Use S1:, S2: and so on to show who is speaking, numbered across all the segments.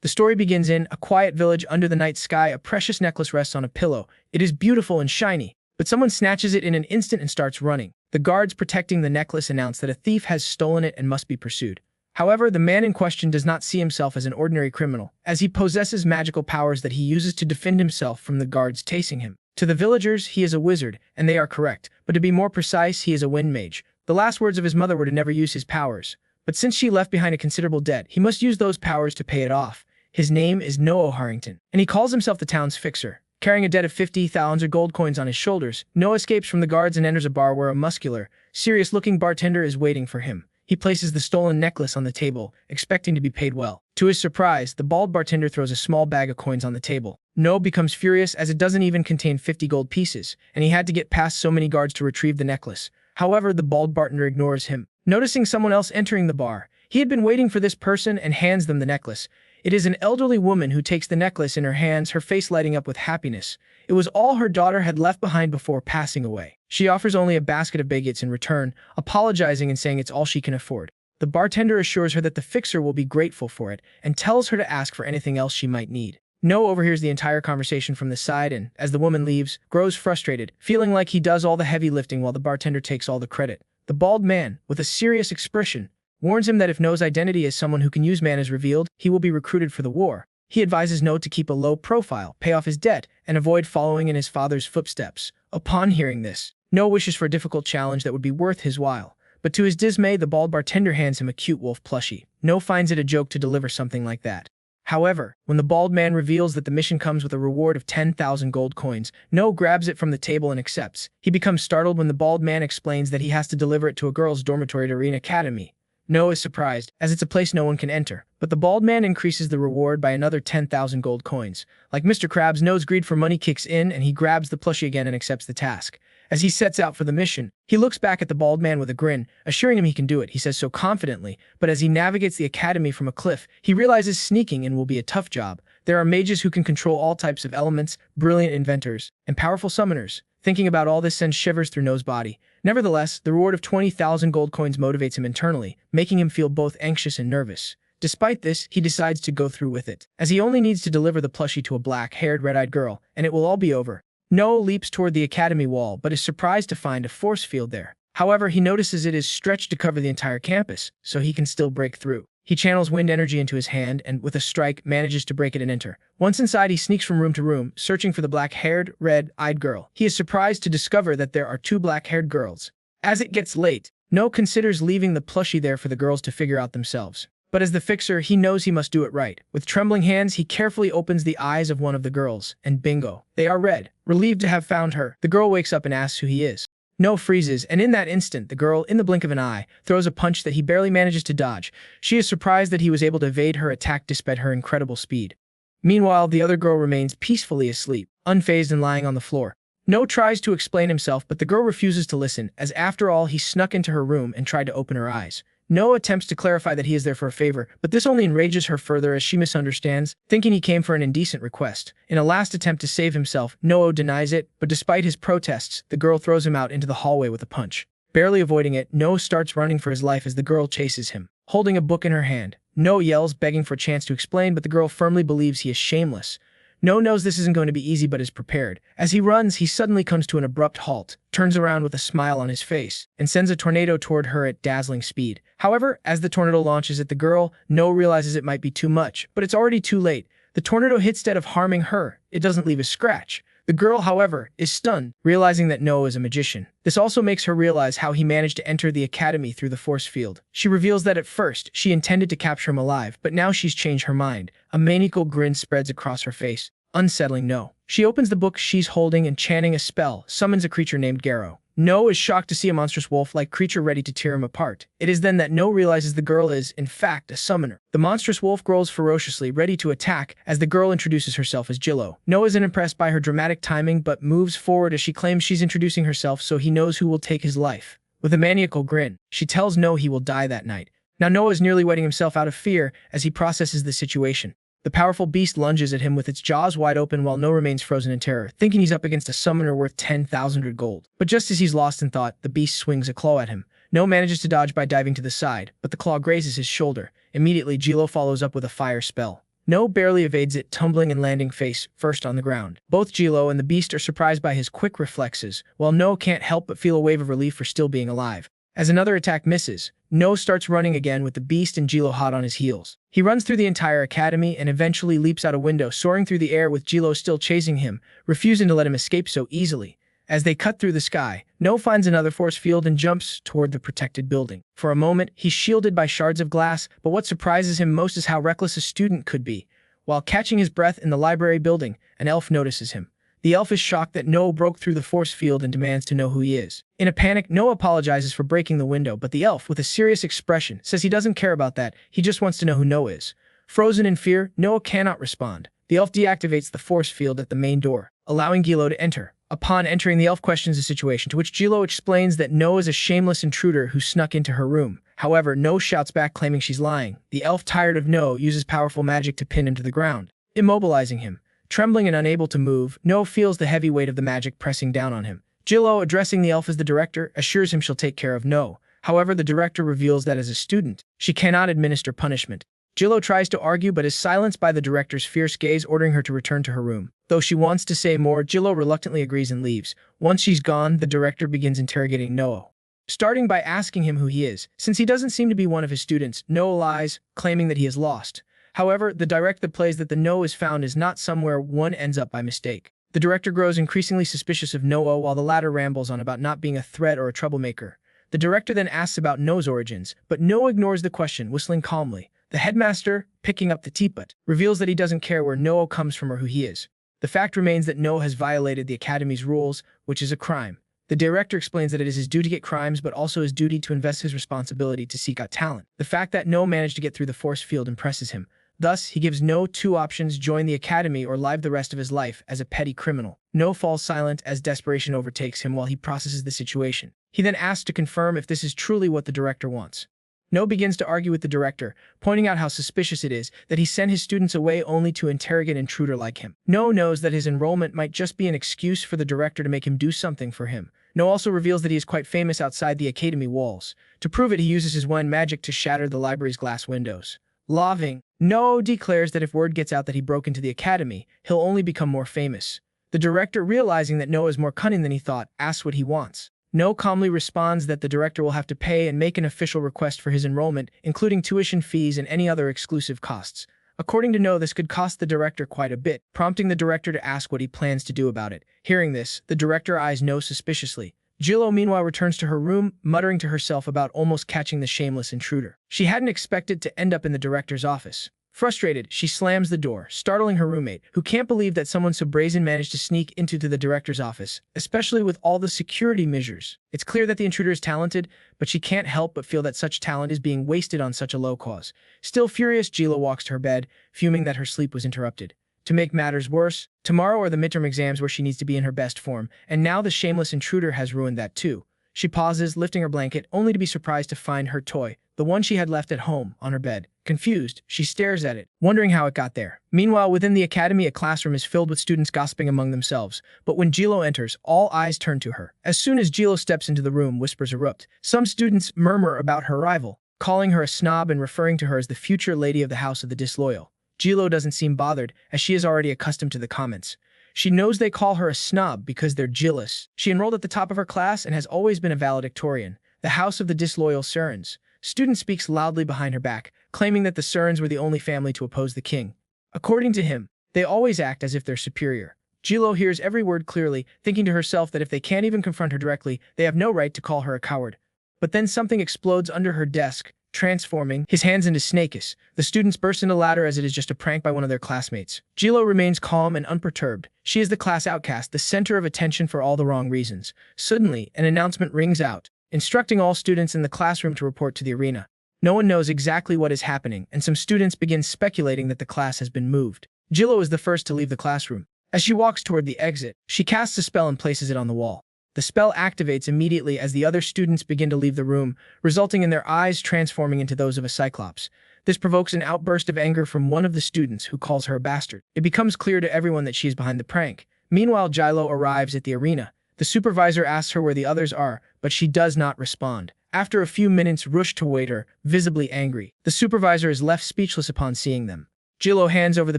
S1: The story begins in a quiet village under the night sky. A precious necklace rests on a pillow. It is beautiful and shiny, but someone snatches it in an instant and starts running. The guards protecting the necklace announce that a thief has stolen it and must be pursued. However, the man in question does not see himself as an ordinary criminal, as he possesses magical powers that he uses to defend himself from the guards chasing him. To the villagers, he is a wizard, and they are correct, but to be more precise, he is a wind mage. The last words of his mother were to never use his powers, but since she left behind a considerable debt, he must use those powers to pay it off. His name is Noah Harrington, and he calls himself the town's fixer. Carrying a debt of 50,000 gold coins on his shoulders, Noah escapes from the guards and enters a bar where a muscular, serious-looking bartender is waiting for him. He places the stolen necklace on the table, expecting to be paid well. To his surprise, the bald bartender throws a small bag of coins on the table. Noah becomes furious as it doesn't even contain 50 gold pieces, and he had to get past so many guards to retrieve the necklace. However, the bald bartender ignores him. Noticing someone else entering the bar, he had been waiting for this person and hands them the necklace. It is an elderly woman who takes the necklace in her hands, her face lighting up with happiness. It was all her daughter had left behind before passing away. She offers only a basket of baguettes in return, apologizing and saying it's all she can afford. The bartender assures her that the fixer will be grateful for it and tells her to ask for anything else she might need. Noah overhears the entire conversation from the side and, as the woman leaves, grows frustrated, feeling like he does all the heavy lifting while the bartender takes all the credit. The bald man, with a serious expression, warns him that if Noah's identity as someone who can use mana is revealed, he will be recruited for the war. He advises Noah to keep a low profile, pay off his debt, and avoid following in his father's footsteps. Upon hearing this, Noah wishes for a difficult challenge that would be worth his while. But to his dismay, the bald bartender hands him a cute wolf plushie. Noah finds it a joke to deliver something like that. However, when the bald man reveals that the mission comes with a reward of 10,000 gold coins, Noah grabs it from the table and accepts. He becomes startled when the bald man explains that he has to deliver it to a girls' dormitory at Arena Academy. Noah is surprised, as it's a place no one can enter, but the bald man increases the reward by another 10,000 gold coins. Like Mr. Krabs, Noah's greed for money kicks in and he grabs the plushie again and accepts the task. As he sets out for the mission, he looks back at the bald man with a grin, assuring him he can do it. He says so confidently, but as he navigates the academy from a cliff, he realizes sneaking in will be a tough job. There are mages who can control all types of elements, brilliant inventors, and powerful summoners. Thinking about all this sends shivers through Noah's body. Nevertheless, the reward of 20,000 gold coins motivates him internally, making him feel both anxious and nervous. Despite this, he decides to go through with it, as he only needs to deliver the plushie to a black-haired, red-eyed girl, and it will all be over. Noah leaps toward the academy wall, but is surprised to find a force field there. However, he notices it is stretched to cover the entire campus, so he can still break through. He channels wind energy into his hand and, with a strike, manages to break it and enter. Once inside, he sneaks from room to room, searching for the black-haired, red-eyed girl. He is surprised to discover that there are two black-haired girls. As it gets late, Noah considers leaving the plushie there for the girls to figure out themselves. But as the fixer, he knows he must do it right. With trembling hands, he carefully opens the eyes of one of the girls, and bingo, they are red. Relieved to have found her, the girl wakes up and asks who he is. Noah freezes, and in that instant, the girl, in the blink of an eye, throws a punch that he barely manages to dodge. She is surprised that he was able to evade her attack despite her incredible speed. Meanwhile, the other girl remains peacefully asleep, unfazed and lying on the floor. Noah tries to explain himself, but the girl refuses to listen, as after all, he snuck into her room and tried to open her eyes. Noah attempts to clarify that he is there for a favor, but this only enrages her further as she misunderstands, thinking he came for an indecent request. In a last attempt to save himself, Noah denies it, but despite his protests, the girl throws him out into the hallway with a punch. Barely avoiding it, Noah starts running for his life as the girl chases him. Holding a book in her hand, Noah yells, begging for a chance to explain, but the girl firmly believes he is shameless. Noah knows this isn't going to be easy but is prepared. As he runs, he suddenly comes to an abrupt halt, turns around with a smile on his face, and sends a tornado toward her at dazzling speed. However, as the tornado launches at the girl, Noah realizes it might be too much, but it's already too late. The tornado hits instead of harming her. It doesn't leave a scratch. The girl, however, is stunned, realizing that Noah is a magician. This also makes her realize how he managed to enter the academy through the force field. She reveals that at first, she intended to capture him alive, but now she's changed her mind. A maniacal grin spreads across her face, unsettling Noah. She opens the book she's holding and, chanting a spell, summons a creature named Garrow. Noah is shocked to see a monstrous wolf-like creature ready to tear him apart. It is then that Noah realizes the girl is, in fact, a summoner. The monstrous wolf growls ferociously, ready to attack, as the girl introduces herself as Jillo. Noah isn't impressed by her dramatic timing, but moves forward as she claims she's introducing herself so he knows who will take his life. With a maniacal grin, she tells Noah he will die that night. Now Noah is nearly wetting himself out of fear as he processes the situation. The powerful beast lunges at him with its jaws wide open while Noah remains frozen in terror, thinking he's up against a summoner worth 10,000 gold. But just as he's lost in thought, the beast swings a claw at him. Noah manages to dodge by diving to the side, but the claw grazes his shoulder. Immediately, Jilo follows up with a fire spell. No barely evades it, tumbling and landing face first on the ground. Both Jilo and the beast are surprised by his quick reflexes, while No can't help but feel a wave of relief for still being alive. As another attack misses, No starts running again with the beast and Jilo hot on his heels. He runs through the entire academy and eventually leaps out a window, soaring through the air with Jilo still chasing him, refusing to let him escape so easily. As they cut through the sky, No finds another force field and jumps toward the protected building. For a moment, he's shielded by shards of glass, but what surprises him most is how reckless a student could be. While catching his breath in the library building, an elf notices him. The elf is shocked that No broke through the force field and demands to know who he is. In a panic, No apologizes for breaking the window, but the elf, with a serious expression, says he doesn't care about that, he just wants to know who No is. Frozen in fear, No cannot respond. The elf deactivates the force field at the main door, allowing Jilo to enter. Upon entering, the elf questions the situation, to which Jilo explains that No is a shameless intruder who snuck into her room. However, No shouts back, claiming she's lying. The elf, tired of No, uses powerful magic to pin him to the ground, immobilizing him. Trembling and unable to move, No feels the heavy weight of the magic pressing down on him. Jilo, addressing the elf as the director, assures him she'll take care of No. However, the director reveals that as a student, she cannot administer punishment. Jilo tries to argue but is silenced by the director's fierce gaze, ordering her to return to her room. Though she wants to say more, Jilo reluctantly agrees and leaves. Once she's gone, the director begins interrogating No, starting by asking him who he is. Since he doesn't seem to be one of his students, No lies, claiming that he is lost. However, the director plays that the No is found is not somewhere one ends up by mistake. The director grows increasingly suspicious of No while the latter rambles on about not being a threat or a troublemaker. The director then asks about No's origins, but No ignores the question, whistling calmly. The headmaster, picking up the teapot, reveals that he doesn't care where No comes from or who he is. The fact remains that No has violated the academy's rules, which is a crime. The director explains that it is his duty to get crimes, but also his duty to invest his responsibility to seek out talent. The fact that No managed to get through the force field impresses him. Thus, he gives No two options: join the academy or live the rest of his life as a petty criminal. No falls silent as desperation overtakes him while he processes the situation. He then asks to confirm if this is truly what the director wants. No begins to argue with the director, pointing out how suspicious it is that he sent his students away only to interrogate an intruder like him. No knows that his enrollment might just be an excuse for the director to make him do something for him. No also reveals that he is quite famous outside the academy walls. To prove it, he uses his wind magic to shatter the library's glass windows. Laughing, No declares that if word gets out that he broke into the academy, he'll only become more famous. The director, realizing that No is more cunning than he thought, asks what he wants. No calmly responds that the director will have to pay and make an official request for his enrollment, including tuition fees and any other exclusive costs. According to No, this could cost the director quite a bit, prompting the director to ask what he plans to do about it. Hearing this, the director eyes No suspiciously. Jilo meanwhile returns to her room, muttering to herself about almost catching the shameless intruder. She hadn't expected to end up in the director's office. Frustrated, she slams the door, startling her roommate, who can't believe that someone so brazen managed to sneak into the director's office, especially with all the security measures. It's clear that the intruder is talented, but she can't help but feel that such talent is being wasted on such a low cause. Still furious, Jilo walks to her bed, fuming that her sleep was interrupted. To make matters worse, tomorrow are the midterm exams where she needs to be in her best form, and now the shameless intruder has ruined that too. She pauses, lifting her blanket, only to be surprised to find her toy, the one she had left at home, on her bed. Confused, she stares at it, wondering how it got there. Meanwhile, within the academy, a classroom is filled with students gossiping among themselves, but when Jilo enters, all eyes turn to her. As soon as Jilo steps into the room, whispers erupt. Some students murmur about her arrival, calling her a snob and referring to her as the future lady of the House of the Disloyal. Jilo doesn't seem bothered, as she is already accustomed to the comments. She knows they call her a snob because they're jealous. She enrolled at the top of her class and has always been a valedictorian. The House of the Disloyal Surans. Student speaks loudly behind her back, claiming that the Surans were the only family to oppose the king. According to him, they always act as if they're superior. Jilo hears every word clearly, thinking to herself that if they can't even confront her directly, they have no right to call her a coward. But then something explodes under her desk, transforming his hands into snakes. The students burst into laughter as it is just a prank by one of their classmates. Jilo remains calm and unperturbed. She is the class outcast, the center of attention for all the wrong reasons. Suddenly, an announcement rings out, instructing all students in the classroom to report to the arena. No one knows exactly what is happening, and some students begin speculating that the class has been moved. Jilo is the first to leave the classroom. As she walks toward the exit, she casts a spell and places it on the wall. The spell activates immediately as the other students begin to leave the room, resulting in their eyes transforming into those of a cyclops. This provokes an outburst of anger from one of the students, who calls her a bastard. It becomes clear to everyone that she is behind the prank. Meanwhile, Jilo arrives at the arena. The supervisor asks her where the others are, but she does not respond. After a few minutes, rush to wait her, visibly angry. The supervisor is left speechless upon seeing them. Jilo hands over the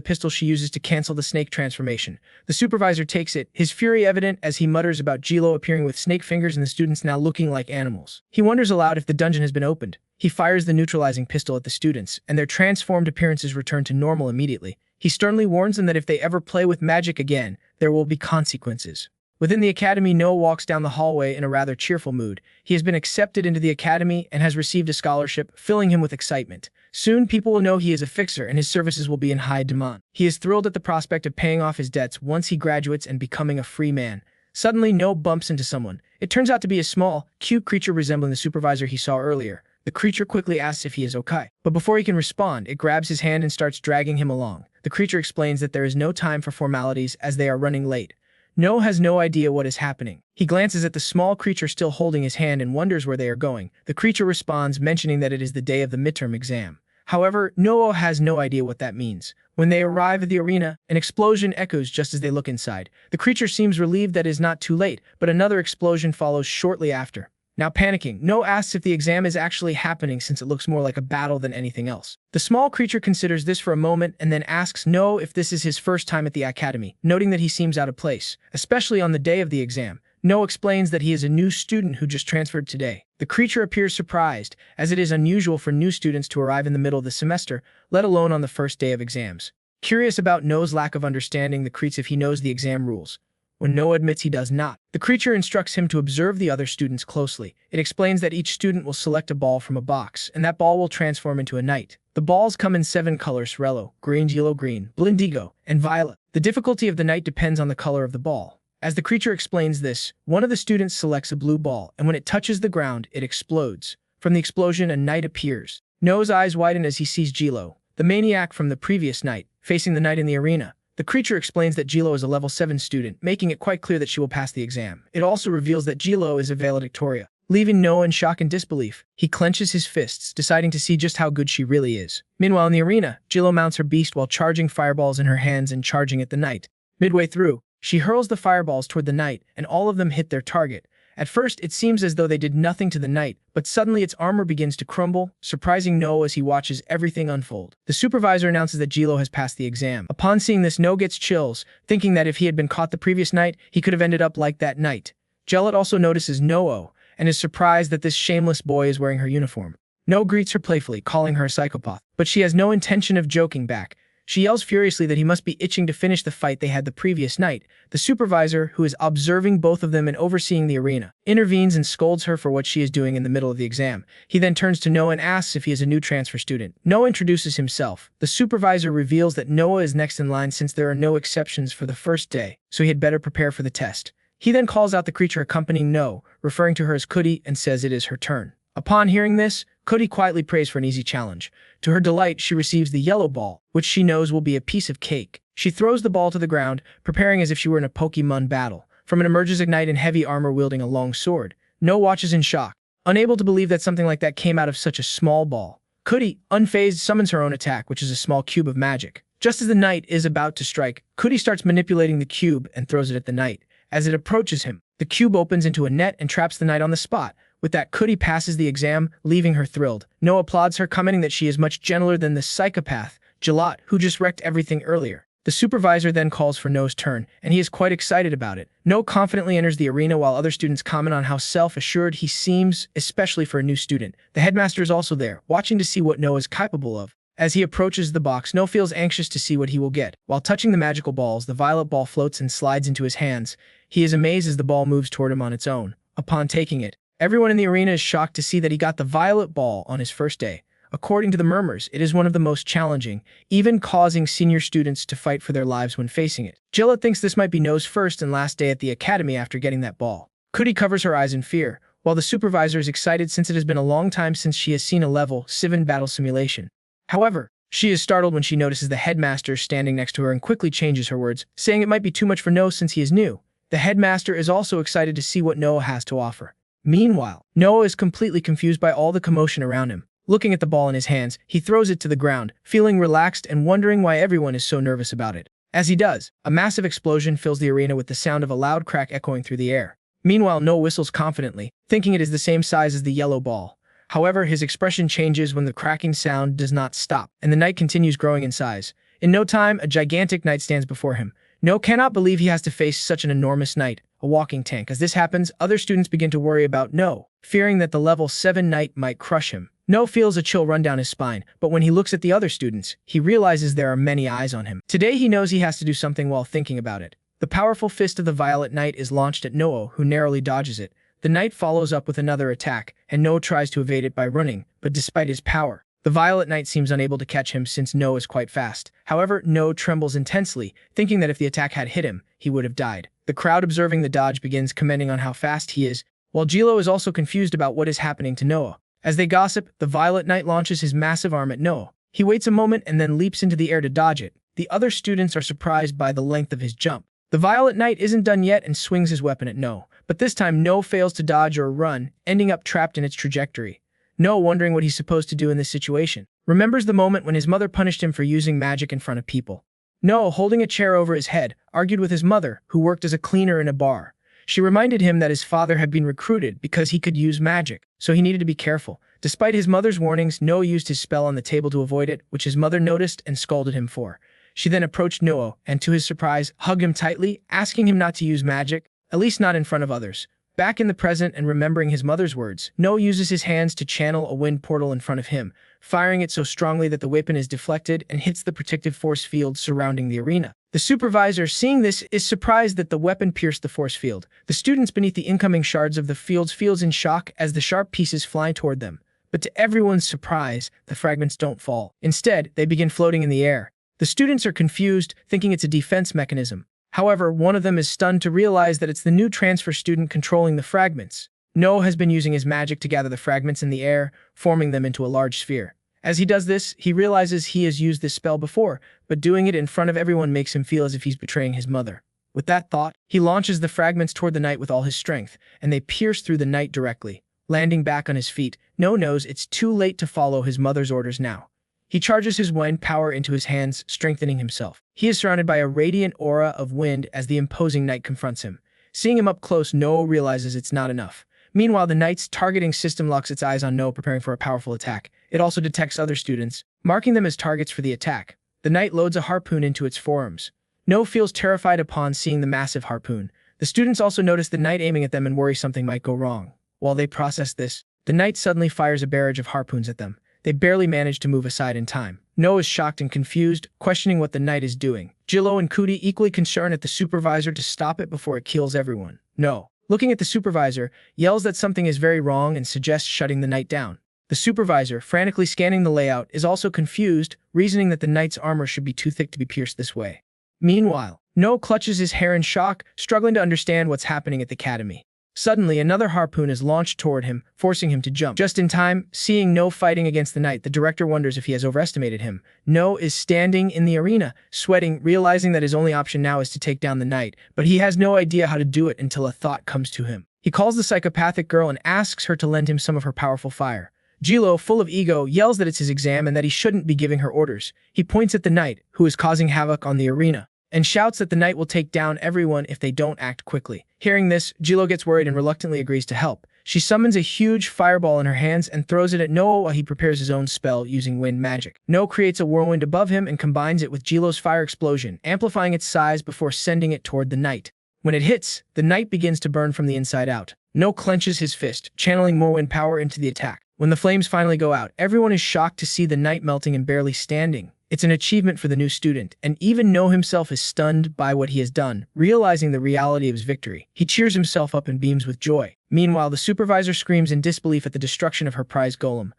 S1: pistol she uses to cancel the snake transformation. The supervisor takes it, his fury evident as he mutters about Jilo appearing with snake fingers and the students now looking like animals. He wonders aloud if the dungeon has been opened. He fires the neutralizing pistol at the students, and their transformed appearances return to normal immediately. He sternly warns them that if they ever play with magic again, there will be consequences. Within the academy, Noah walks down the hallway in a rather cheerful mood. He has been accepted into the academy and has received a scholarship, filling him with excitement. Soon, people will know he is a fixer and his services will be in high demand. He is thrilled at the prospect of paying off his debts once he graduates and becoming a free man. Suddenly, Noah bumps into someone. It turns out to be a small, cute creature resembling the supervisor he saw earlier. The creature quickly asks if he is okay, but before he can respond, it grabs his hand and starts dragging him along. The creature explains that there is no time for formalities as they are running late. Noah has no idea what is happening. He glances at the small creature still holding his hand and wonders where they are going. The creature responds, mentioning that it is the day of the midterm exam. However, Noah has no idea what that means. When they arrive at the arena, an explosion echoes just as they look inside. The creature seems relieved that it is not too late, but another explosion follows shortly after. Now panicking, Noah asks if the exam is actually happening since it looks more like a battle than anything else. The small creature considers this for a moment and then asks Noah if this is his first time at the academy, noting that he seems out of place, especially on the day of the exam. Noah explains that he is a new student who just transferred today. The creature appears surprised, as it is unusual for new students to arrive in the middle of the semester, let alone on the first day of exams. Curious about Noah's lack of understanding, the creature if he knows the exam rules. When Noah admits he does not, the creature instructs him to observe the other students closely. It explains that each student will select a ball from a box, and that ball will transform into a knight. The balls come in 7 colors: yellow, green, blue, indigo, and violet. The difficulty of the knight depends on the color of the ball. As the creature explains this, one of the students selects a blue ball, and when it touches the ground, it explodes. From the explosion, a knight appears. Noah's eyes widen as he sees Jilo, the maniac from the previous night, facing the knight in the arena. The creature explains that Jilo is a level 7 student, making it quite clear that she will pass the exam. It also reveals that Jilo is a valedictoria, leaving Noah in shock and disbelief. He clenches his fists, deciding to see just how good she really is. Meanwhile, in the arena, Jilo mounts her beast while charging fireballs in her hands and charging at the knight. Midway through, she hurls the fireballs toward the knight, and all of them hit their target. At first, it seems as though they did nothing to the knight, but suddenly its armor begins to crumble, surprising Noah as he watches everything unfold. The supervisor announces that Jilo has passed the exam. Upon seeing this, Noah gets chills, thinking that if he had been caught the previous night, he could have ended up like that knight. Jellet also notices Noah, and is surprised that this shameless boy is wearing her uniform. Noah greets her playfully, calling her a psychopath, but she has no intention of joking back. She yells furiously that he must be itching to finish the fight they had the previous night. The supervisor, who is observing both of them and overseeing the arena, intervenes and scolds her for what she is doing in the middle of the exam. He then turns to Noah and asks if he is a new transfer student. Noah introduces himself. The supervisor reveals that Noah is next in line since there are no exceptions for the first day, so he had better prepare for the test. He then calls out the creature accompanying Noah, referring to her as Kudi, and says it is her turn. Upon hearing this, Kudi quietly prays for an easy challenge. To her delight, she receives the yellow ball, which she knows will be a piece of cake. She throws the ball to the ground, preparing as if she were in a Pokemon battle. From it emerges a knight in heavy armor wielding a long sword. Noah watches in shock, unable to believe that something like that came out of such a small ball. Kudi, unfazed, summons her own attack, which is a small cube of magic. Just as the knight is about to strike, Kudi starts manipulating the cube and throws it at the knight. As it approaches him, the cube opens into a net and traps the knight on the spot. With that, Kudi passes the exam, leaving her thrilled. Noah applauds her, commenting that she is much gentler than the psychopath, Jalot, who just wrecked everything earlier. The supervisor then calls for Noah's turn, and he is quite excited about it. Noah confidently enters the arena while other students comment on how self-assured he seems, especially for a new student. The headmaster is also there, watching to see what Noah is capable of. As he approaches the box, Noah feels anxious to see what he will get. While touching the magical balls, the violet ball floats and slides into his hands. He is amazed as the ball moves toward him on its own. Upon taking it, everyone in the arena is shocked to see that he got the violet ball on his first day. According to the murmurs, it is one of the most challenging, even causing senior students to fight for their lives when facing it. Jilla thinks this might be Noah's first and last day at the academy after getting that ball. Kudi covers her eyes in fear, while the supervisor is excited since it has been a long time since she has seen a level 7 battle simulation. However, she is startled when she notices the headmaster standing next to her and quickly changes her words, saying it might be too much for Noah since he is new. The headmaster is also excited to see what Noah has to offer. Meanwhile, Noah is completely confused by all the commotion around him. Looking at the ball in his hands, he throws it to the ground, feeling relaxed and wondering why everyone is so nervous about it. As he does, a massive explosion fills the arena with the sound of a loud crack echoing through the air. Meanwhile, Noah whistles confidently, thinking it is the same size as the yellow ball. However, his expression changes when the cracking sound does not stop, and the knight continues growing in size. In no time, a gigantic knight stands before him. No cannot believe he has to face such an enormous knight, a walking tank. As this happens, other students begin to worry about No, fearing that the level 7 knight might crush him. No feels a chill run down his spine, but when he looks at the other students, he realizes there are many eyes on him. Today he knows he has to do something while thinking about it. The powerful fist of the Violet Knight is launched at No, who narrowly dodges it. The knight follows up with another attack, and No tries to evade it by running, but despite his power, the Violet Knight seems unable to catch him since No is quite fast. However, No trembles intensely, thinking that if the attack had hit him, he would have died. The crowd observing the dodge begins commenting on how fast he is, while Jilo is also confused about what is happening to Noah. As they gossip, the Violet Knight launches his massive arm at Noah. He waits a moment and then leaps into the air to dodge it. The other students are surprised by the length of his jump. The Violet Knight isn't done yet and swings his weapon at No, but this time No fails to dodge or run, ending up trapped in its trajectory. No, wondering what he's supposed to do in this situation, remembers the moment when his mother punished him for using magic in front of people. No, holding a chair over his head, argued with his mother, who worked as a cleaner in a bar. She reminded him that his father had been recruited because he could use magic, so he needed to be careful. Despite his mother's warnings, No used his spell on the table to avoid it, which his mother noticed and scolded him for. She then approached Noah and, to his surprise, hugged him tightly, asking him not to use magic, at least not in front of others. Back in the present and remembering his mother's words, Noah uses his hands to channel a wind portal in front of him, firing it so strongly that the weapon is deflected and hits the protective force field surrounding the arena. The supervisor, seeing this, is surprised that the weapon pierced the force field. The students beneath the incoming shards of the fields feels in shock as the sharp pieces fly toward them. But to everyone's surprise, the fragments don't fall. Instead, they begin floating in the air. The students are confused, thinking it's a defense mechanism. However, one of them is stunned to realize that it's the new transfer student controlling the fragments. No has been using his magic to gather the fragments in the air, forming them into a large sphere. As he does this, he realizes he has used this spell before, but doing it in front of everyone makes him feel as if he's betraying his mother. With that thought, he launches the fragments toward the knight with all his strength, and they pierce through the knight directly. Landing back on his feet, No knows it's too late to follow his mother's orders now. He charges his wind power into his hands, strengthening himself. He is surrounded by a radiant aura of wind as the imposing knight confronts him. Seeing him up close, No realizes it's not enough. Meanwhile, the knight's targeting system locks its eyes on No, preparing for a powerful attack. It also detects other students, marking them as targets for the attack. The knight loads a harpoon into its forearms. No feels terrified upon seeing the massive harpoon. The students also notice the knight aiming at them and worry something might go wrong. While they process this, the knight suddenly fires a barrage of harpoons at them. They barely manage to move aside in time. No is shocked and confused, questioning what the knight is doing. Jilo and Kuti equally concerned at the supervisor to stop it before it kills everyone. No, looking at the supervisor, yells that something is very wrong and suggests shutting the knight down. The supervisor, frantically scanning the layout, is also confused, reasoning that the knight's armor should be too thick to be pierced this way. Meanwhile, No clutches his hair in shock, struggling to understand what's happening at the academy. Suddenly, another harpoon is launched toward him, forcing him to jump. Just in time, seeing No fighting against the knight, the director wonders if he has overestimated him. No is standing in the arena, sweating, realizing that his only option now is to take down the knight, but he has no idea how to do it until a thought comes to him. He calls the psychopathic girl and asks her to lend him some of her powerful fire. Jilo, full of ego, yells that it's his exam and that he shouldn't be giving her orders. He points at the knight, who is causing havoc on the arena, and shouts that the knight will take down everyone if they don't act quickly. Hearing this, Jilo gets worried and reluctantly agrees to help. She summons a huge fireball in her hands and throws it at Noah while he prepares his own spell using wind magic. No creates a whirlwind above him and combines it with Jilo's fire explosion, amplifying its size before sending it toward the knight. When it hits, the knight begins to burn from the inside out. No clenches his fist, channeling more wind power into the attack. When the flames finally go out, everyone is shocked to see the knight melting and barely standing. It's an achievement for the new student, and even No himself is stunned by what he has done, realizing the reality of his victory. He cheers himself up and beams with joy. Meanwhile, the supervisor screams in disbelief at the destruction of her prize golem.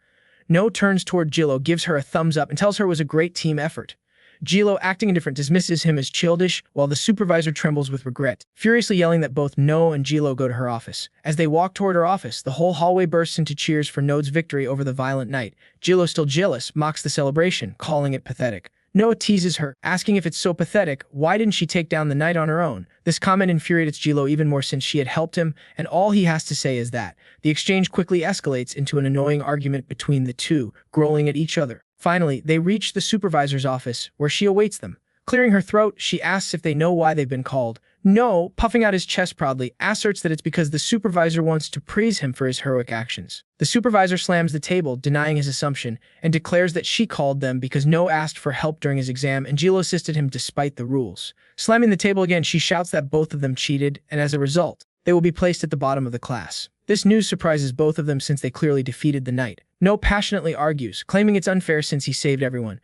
S1: No turns toward Jilo, gives her a thumbs up, and tells her it was a great team effort. Jilo, acting indifferent, dismisses him as childish, while the supervisor trembles with regret, furiously yelling that both No and Jilo go to her office. As they walk toward her office, the whole hallway bursts into cheers for No's victory over the violent knight. Jilo, still jealous, mocks the celebration, calling it pathetic. No teases her, asking if it's so pathetic, why didn't she take down the knight on her own? This comment infuriates Jilo even more since she had helped him, and all he has to say is that. The exchange quickly escalates into an annoying argument between the two, growling at each other. Finally, they reach the supervisor's office, where she awaits them. Clearing her throat, she asks if they know why they've been called. No, puffing out his chest proudly, asserts that it's because the supervisor wants to praise him for his heroic actions. The supervisor slams the table, denying his assumption, and declares that she called them because No asked for help during his exam and Jilo assisted him despite the rules. Slamming the table again, she shouts that both of them cheated, and as a result, they will be placed at the bottom of the class. This news surprises both of them since they clearly defeated the knight. No passionately argues, claiming it's unfair since he saved everyone.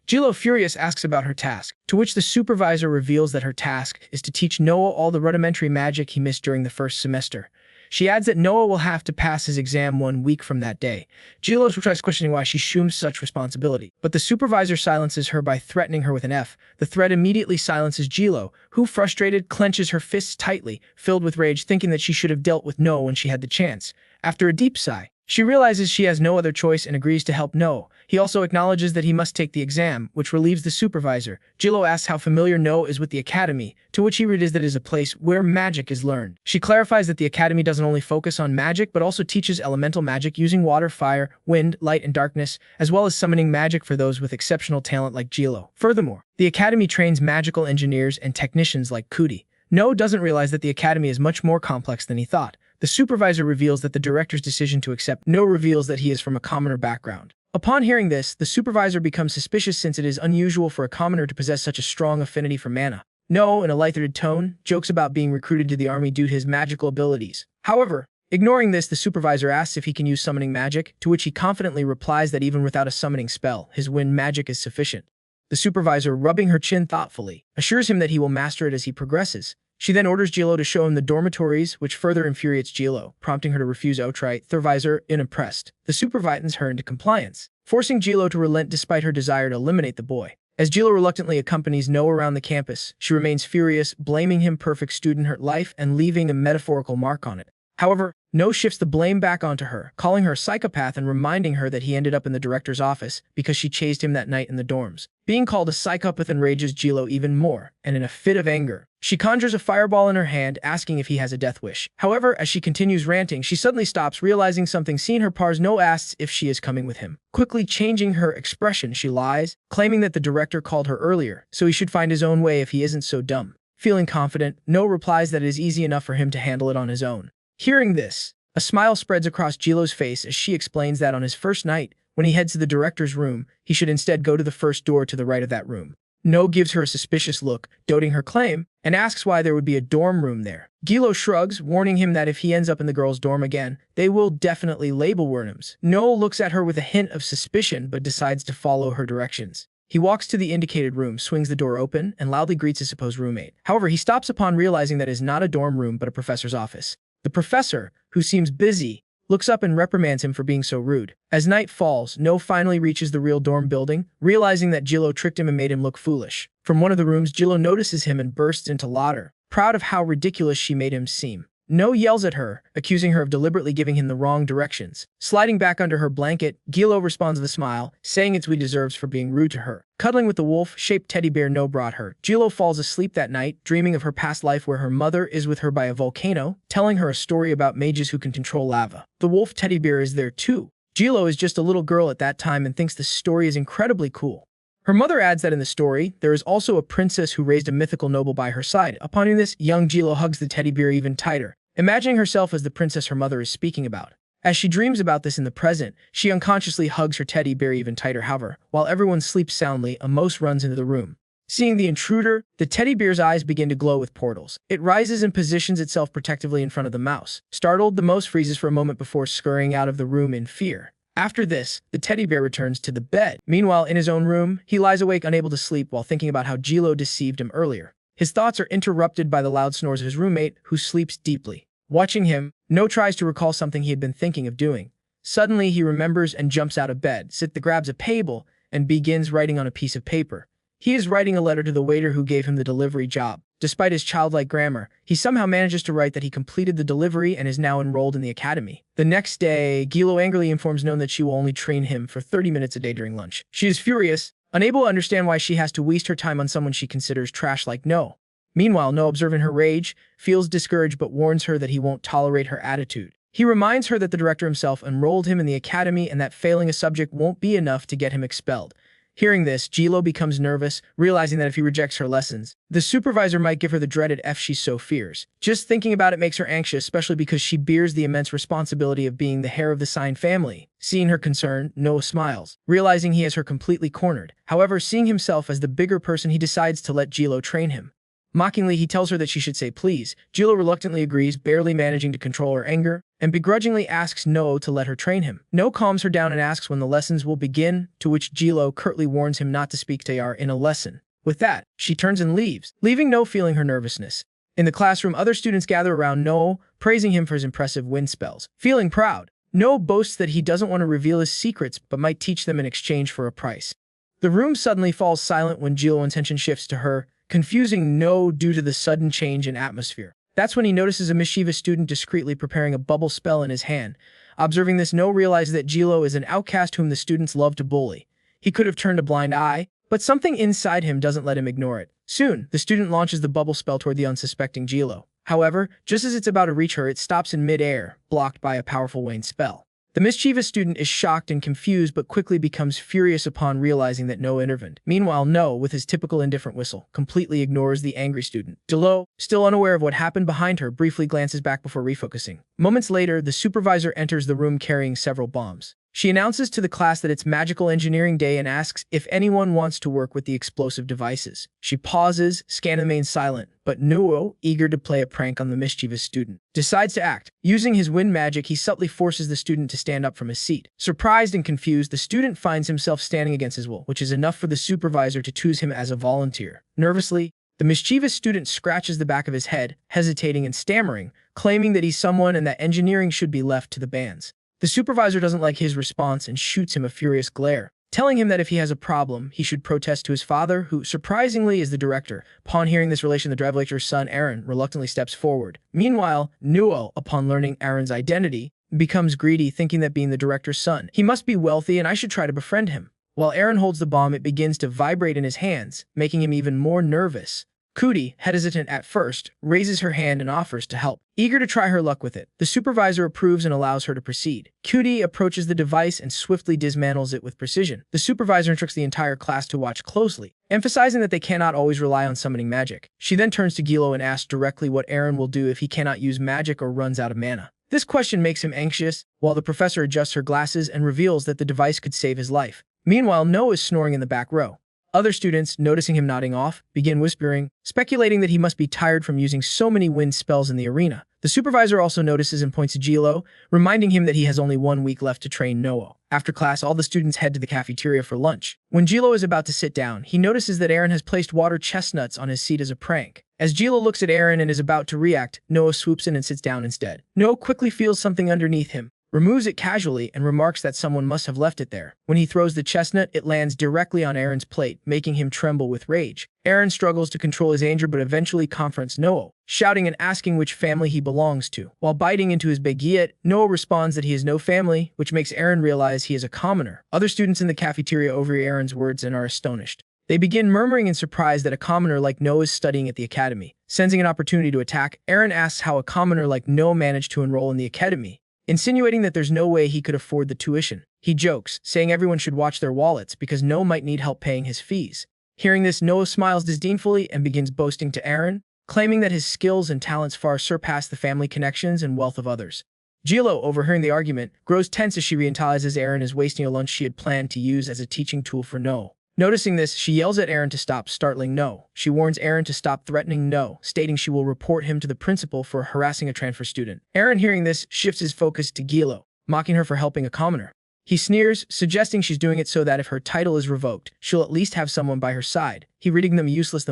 S1: Jilo, furious, asks about her task, to which the supervisor reveals that her task is to teach Noah all the rudimentary magic he missed during the first semester. She adds that Noah will have to pass his exam 1 week from that day. Jilo tries questioning why she assumes such responsibility, but the supervisor silences her by threatening her with an F. The threat immediately silences Jilo, who, frustrated, clenches her fists tightly, filled with rage, thinking that she should have dealt with Noah when she had the chance. After a deep sigh, she realizes she has no other choice and agrees to help Noah. He also acknowledges that he must take the exam, which relieves the supervisor. Jilo asks how familiar Noah is with the academy, to which he replies that it is a place where magic is learned. She clarifies that the academy doesn't only focus on magic, but also teaches elemental magic using water, fire, wind, light, and darkness, as well as summoning magic for those with exceptional talent like Jilo. Furthermore, the academy trains magical engineers and technicians like Kuti. Noah doesn't realize that the academy is much more complex than he thought. The supervisor reveals that the director's decision to accept Noah reveals that he is from a commoner background. Upon hearing this, the supervisor becomes suspicious since it is unusual for a commoner to possess such a strong affinity for mana. Noah, in a lighthearted tone, jokes about being recruited to the army due to his magical abilities. However, ignoring this, the supervisor asks if he can use summoning magic, to which he confidently replies that even without a summoning spell, his wind magic is sufficient. The supervisor, rubbing her chin thoughtfully, assures him that he will master it as he progresses. She then orders Jilo to show him the dormitories, which further infuriates Jilo, prompting her to refuse outright. The supervisor, unimpressed, the supervises her into compliance, forcing Jilo to relent despite her desire to eliminate the boy. As Jilo reluctantly accompanies Noah around the campus, she remains furious, blaming him perfect student her life and leaving a metaphorical mark on it. However, Noah shifts the blame back onto her, calling her a psychopath and reminding her that he ended up in the director's office because she chased him that night in the dorms. Being called a psychopath enrages Jilo even more, and in a fit of anger, she conjures a fireball in her hand, asking if he has a death wish. However, as she continues ranting, she suddenly stops, realizing something. Seeing her pars, Noah asks if she is coming with him. Quickly changing her expression, she lies, claiming that the director called her earlier, so he should find his own way if he isn't so dumb. Feeling confident, Noah replies that it is easy enough for him to handle it on his own. Hearing this, a smile spreads across Jilo's face as she explains that on his first night, when he heads to the director's room, he should instead go to the first door to the right of that room. No gives her a suspicious look, doubting her claim, and asks why there would be a dorm room there. Jilo shrugs, warning him that if he ends up in the girls' dorm again, they will definitely label Wernhams. Noel looks at her with a hint of suspicion but decides to follow her directions. He walks to the indicated room, swings the door open, and loudly greets his supposed roommate. However, he stops upon realizing that it is not a dorm room but a professor's office. The professor, who seems busy, looks up and reprimands him for being so rude. As night falls, No finally reaches the real dorm building, realizing that Jilo tricked him and made him look foolish. From one of the rooms, Jilo notices him and bursts into laughter, proud of how ridiculous she made him seem. No yells at her, accusing her of deliberately giving him the wrong directions. Sliding back under her blanket, Jilo responds with a smile, saying it's what he deserves for being rude to her. Cuddling with the wolf-shaped teddy bear No brought her, Jilo falls asleep that night, dreaming of her past life where her mother is with her by a volcano, telling her a story about mages who can control lava. The wolf teddy bear is there too. Jilo is just a little girl at that time and thinks the story is incredibly cool. Her mother adds that in the story, there is also a princess who raised a mythical noble by her side. Upon hearing this, young Jilo hugs the teddy bear even tighter, imagining herself as the princess her mother is speaking about. As she dreams about this in the present, she unconsciously hugs her teddy bear even tighter. However, while everyone sleeps soundly, a mouse runs into the room. Seeing the intruder, the teddy bear's eyes begin to glow with portals. It rises and positions itself protectively in front of the mouse. Startled, the mouse freezes for a moment before scurrying out of the room in fear. After this, the teddy bear returns to the bed. Meanwhile, in his own room, he lies awake unable to sleep while thinking about how Jilo deceived him earlier. His thoughts are interrupted by the loud snores of his roommate, who sleeps deeply. Watching him, No tries to recall something he had been thinking of doing. Suddenly, he remembers and jumps out of bed, grabs a table, and begins writing on a piece of paper. He is writing a letter to the waiter who gave him the delivery job. Despite his childlike grammar, he somehow manages to write that he completed the delivery and is now enrolled in the academy. The next day, Jilo angrily informs No that she will only train him for 30 minutes a day during lunch. She is furious, unable to understand why she has to waste her time on someone she considers trash like No. Meanwhile, No, observing her rage, feels discouraged but warns her that he won't tolerate her attitude. He reminds her that the director himself enrolled him in the academy and that failing a subject won't be enough to get him expelled. Hearing this, Jilo becomes nervous, realizing that if he rejects her lessons, the supervisor might give her the dreaded F she so fears. Just thinking about it makes her anxious, especially because she bears the immense responsibility of being the heir of the Sign family. Seeing her concern, Noah smiles, realizing he has her completely cornered. However, seeing himself as the bigger person, he decides to let Jilo train him. Mockingly, he tells her that she should say please. Jilo reluctantly agrees, barely managing to control her anger, and begrudgingly asks No to let her train him. No calms her down and asks when the lessons will begin, to which Jilo curtly warns him not to speak to Yar in a lesson. With that, she turns and leaves, leaving No feeling her nervousness. In the classroom, other students gather around No, praising him for his impressive wind spells. Feeling proud, No boasts that he doesn't want to reveal his secrets but might teach them in exchange for a price. The room suddenly falls silent when Jilo's attention shifts to her, confusing No due to the sudden change in atmosphere. That's when he notices a mischievous student discreetly preparing a bubble spell in his hand. Observing this, No realizes that Jilo is an outcast whom the students love to bully. He could have turned a blind eye, but something inside him doesn't let him ignore it. Soon, the student launches the bubble spell toward the unsuspecting Jilo. However, just as it's about to reach her, it stops in mid-air, blocked by a powerful Wayne spell. The mischievous student is shocked and confused but quickly becomes furious upon realizing that No intervened. Meanwhile, No, with his typical indifferent whistle, completely ignores the angry student. Jilo, still unaware of what happened behind her, briefly glances back before refocusing. Moments later, the supervisor enters the room carrying several bombs. She announces to the class that it's Magical Engineering Day and asks if anyone wants to work with the explosive devices. She pauses, Scan remains silent, but Nuo, eager to play a prank on the mischievous student, decides to act. Using his wind magic, he subtly forces the student to stand up from his seat. Surprised and confused, the student finds himself standing against his will, which is enough for the supervisor to choose him as a volunteer. Nervously, the mischievous student scratches the back of his head, hesitating and stammering, claiming that he's someone and that engineering should be left to the bands. The supervisor doesn't like his response and shoots him a furious glare, telling him that if he has a problem, he should protest to his father, who surprisingly is the director. Upon hearing this relation, the drive lecturer's son, Aaron, reluctantly steps forward. Meanwhile, Nuo, upon learning Aaron's identity, becomes greedy, thinking that being the director's son, he must be wealthy and I should try to befriend him. While Aaron holds the bomb, it begins to vibrate in his hands, making him even more nervous. Cootie, hesitant at first, raises her hand and offers to help, eager to try her luck with it. The supervisor approves and allows her to proceed. Cootie approaches the device and swiftly dismantles it with precision. The supervisor instructs the entire class to watch closely, emphasizing that they cannot always rely on summoning magic. She then turns to Gilo and asks directly what Aaron will do if he cannot use magic or runs out of mana. This question makes him anxious, while the professor adjusts her glasses and reveals that the device could save his life. Meanwhile, Noah is snoring in the back row. Other students, noticing him nodding off, begin whispering, speculating that he must be tired from using so many wind spells in the arena. The supervisor also notices and points to Jilo, reminding him that he has only 1 week left to train Noah. After class, all the students head to the cafeteria for lunch. When Jilo is about to sit down, he notices that Aaron has placed water chestnuts on his seat as a prank. As Jilo looks at Aaron and is about to react, Noah swoops in and sits down instead. Noah quickly feels something underneath him, removes it casually, and remarks that someone must have left it there. When he throws the chestnut, it lands directly on Aaron's plate, making him tremble with rage. Aaron struggles to control his anger but eventually confronts Noah, shouting and asking which family he belongs to. While biting into his baguette, Noah responds that he has no family, which makes Aaron realize he is a commoner. Other students in the cafeteria overhear Aaron's words and are astonished. They begin murmuring in surprise that a commoner like Noah is studying at the academy. Sensing an opportunity to attack, Aaron asks how a commoner like Noah managed to enroll in the academy, insinuating that there's no way he could afford the tuition. He jokes, saying everyone should watch their wallets because Noah might need help paying his fees. Hearing this, Noah smiles disdainfully and begins boasting to Aaron, claiming that his skills and talents far surpass the family connections and wealth of others. Jilo, overhearing the argument, grows tense as she realizes Aaron is wasting a lunch she had planned to use as a teaching tool for Noah. Noticing this, she yells at Aaron to stop, startling Noah. She warns Aaron to stop threatening Noah, stating she will report him to the principal for harassing a transfer student. Aaron, hearing this, shifts his focus to Gilo, mocking her for helping a commoner. He sneers, suggesting she's doing it so that if her title is revoked, she'll at least have someone by her side. He reading them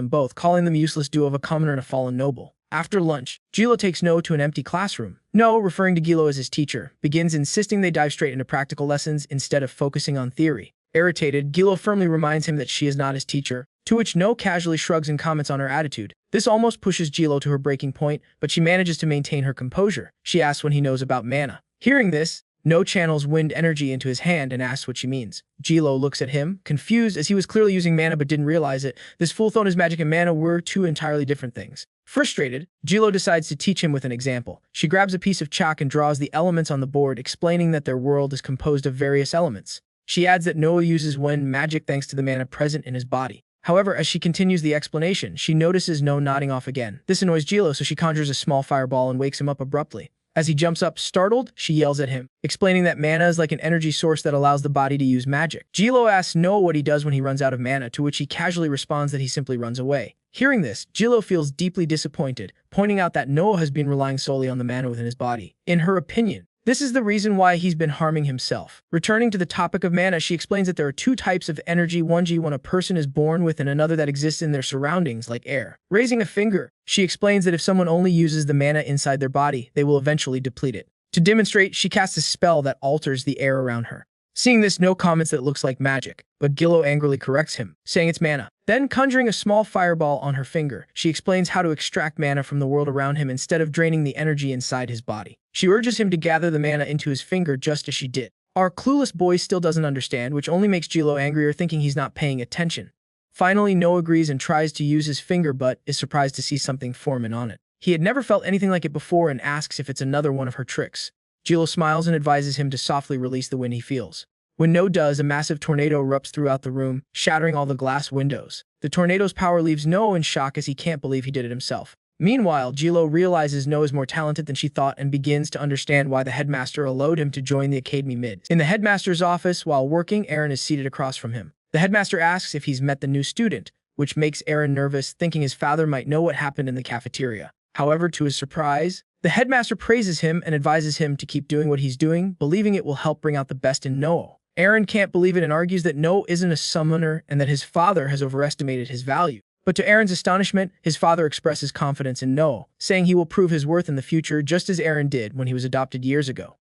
S1: both, calling them useless duo of a commoner and a fallen noble. After lunch, Gilo takes Noah to an empty classroom. Noah, referring to Gilo as his teacher, begins insisting they dive straight into practical lessons instead of focusing on theory. Irritated, Gilo firmly reminds him that she is not his teacher, to which No casually shrugs and comments on her attitude. This almost pushes Gilo to her breaking point, but she manages to maintain her composure. She asks when he knows about mana. Hearing this, No channels wind energy into his hand and asks what she means. Gilo looks at him, confused as he was clearly using mana but didn't realize it. This fool thought his magic and mana were two entirely different things. Frustrated, Gilo decides to teach him with an example. She grabs a piece of chalk and draws the elements on the board, explaining that their world is composed of various elements. She adds that Noah uses wind magic thanks to the mana present in his body. However, as she continues the explanation, she notices No nodding off again. This annoys Jilo, so she conjures a small fireball and wakes him up abruptly. As he jumps up, startled, she yells at him, explaining that mana is like an energy source that allows the body to use magic. Jilo asks Noah what he does when he runs out of mana, to which he casually responds that he simply runs away. Hearing this, Jilo feels deeply disappointed, pointing out that Noah has been relying solely on the mana within his body. In her opinion, this is the reason why he's been harming himself. Returning to the topic of mana, she explains that there are two types of energy, one when a person is born with and another that exists in their surroundings, like air. Raising a finger, she explains that if someone only uses the mana inside their body, they will eventually deplete it. To demonstrate, she casts a spell that alters the air around her. Seeing this, No comments that it looks like magic, but Gillo angrily corrects him, saying it's mana. Then, conjuring a small fireball on her finger, she explains how to extract mana from the world around him instead of draining the energy inside his body. She urges him to gather the mana into his finger just as she did. Our clueless boy still doesn't understand, which only makes Gillo angrier, thinking he's not paying attention. Finally, No agrees and tries to use his finger, but is surprised to see something forming on it. He had never felt anything like it before and asks if it's another one of her tricks. Gillo smiles and advises him to softly release the wind he feels. When No does, a massive tornado erupts throughout the room, shattering all the glass windows. The tornado's power leaves No in shock as he can't believe he did it himself. Meanwhile, Jilo realizes No is more talented than she thought and begins to understand why the headmaster allowed him to join the academy mid. In the headmaster's office, while working, Aaron is seated across from him. The headmaster asks if he's met the new student, which makes Aaron nervous, thinking his father might know what happened in the cafeteria. However, to his surprise, the headmaster praises him and advises him to keep doing what he's doing, believing it will help bring out the best in No. Aaron can't believe it and argues that No isn't a summoner and that his father has overestimated his value. But to Aaron's astonishment, his father expresses confidence in No, saying he will prove his worth in the future just as Aaron did when he was adopted years ago.